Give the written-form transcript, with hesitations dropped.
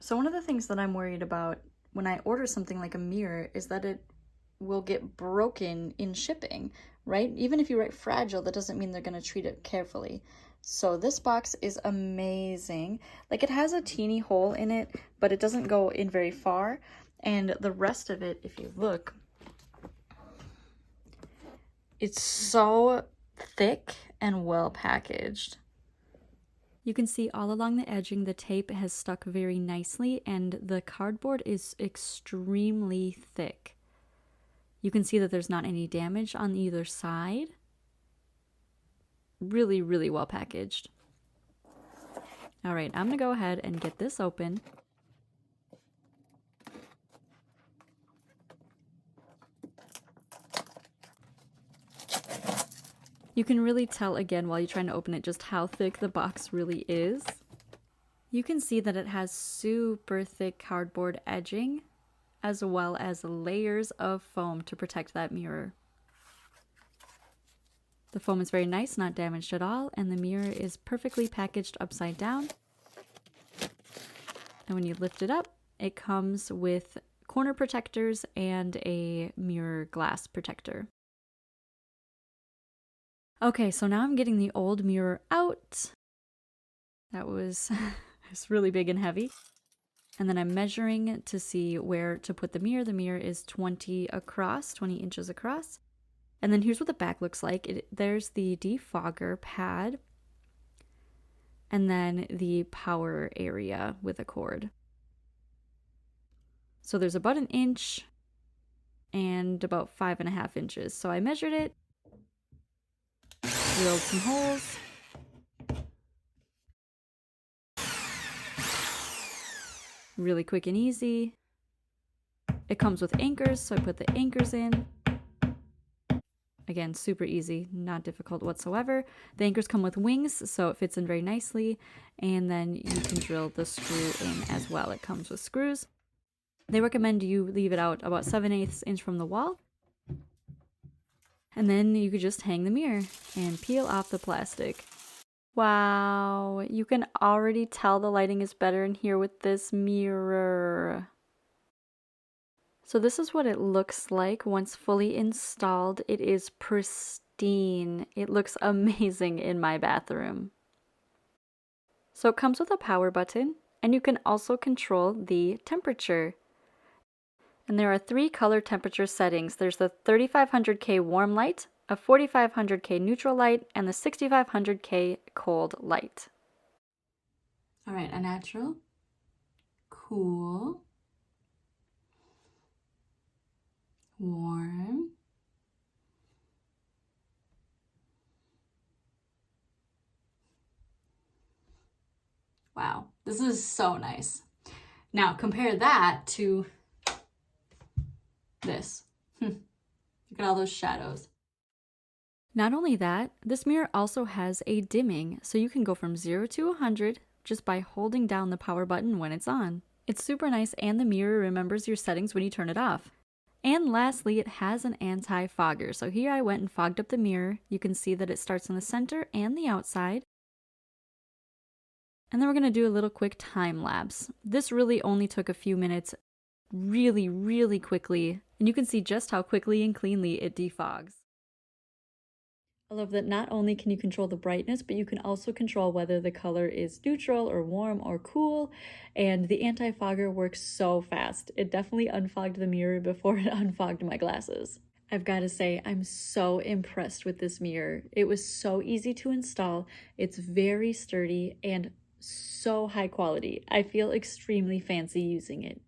So one of the things that I'm worried about when I order something like a mirror is that it will get broken in shipping, right? Even if you write fragile, that doesn't mean they're going to treat it carefully. So this box is amazing. Like, it has a teeny hole in it, but it doesn't go in very far. And the rest of it, if you look, it's so thick and well packaged. You can see all along the edging the tape has stuck very nicely, and the cardboard is extremely thick. You can see that there's not any damage on either side. Really, really well packaged. All right, I'm gonna go ahead and get this open. You can really tell again while you're trying to open it just how thick the box really is. You can see that it has super thick cardboard edging, as well as layers of foam to protect that mirror. The foam is very nice, not damaged at all, and the mirror is perfectly packaged upside down. And when you lift it up, it comes with corner protectors and a mirror glass protector. Okay, so now I'm getting the old mirror out. That was it's really big and heavy. And then I'm measuring to see where to put the mirror. The mirror is 20 inches across. And then here's what the back looks like. There's the defogger pad. And then the power area with a cord. So there's about 1 inch and about 5.5 inches. So I measured it. Drilled some holes. Really quick and easy. It comes with anchors, so I put the anchors in. Again, super easy, not difficult whatsoever. The anchors come with wings, so it fits in very nicely. And then you can drill the screw in as well. It comes with screws. They recommend you leave it out about 7/8 inch from the wall. And then you could just hang the mirror and peel off the plastic. Wow, you can already tell the lighting is better in here with this mirror. So this is what it looks like once fully installed. It is pristine. It looks amazing in my bathroom. So it comes with a power button, and you can also control the temperature. And there are 3 color temperature settings. There's the 3500K warm light, a 4500K neutral light, and the 6500K cold light. All right, a natural, cool, warm, wow, this is so nice. Now compare that to this. Look at all those shadows. Not only that, this mirror also has a dimming, so you can go from 0 to 100 just by holding down the power button when it's on. It's super nice, and the mirror remembers your settings when you turn it off. And lastly, it has an anti-fogger. So here I went and fogged up the mirror. You can see that it starts in the center and the outside. And then we're going to do a little quick time lapse. This really only took a few minutes, really, really quickly. And you can see just how quickly and cleanly it defogs. I love that not only can you control the brightness, but you can also control whether the color is neutral or warm or cool. And the anti-fogger works so fast. It definitely unfogged the mirror before it unfogged my glasses. I've got to say, I'm so impressed with this mirror. It was so easy to install. It's very sturdy and so high quality. I feel extremely fancy using it.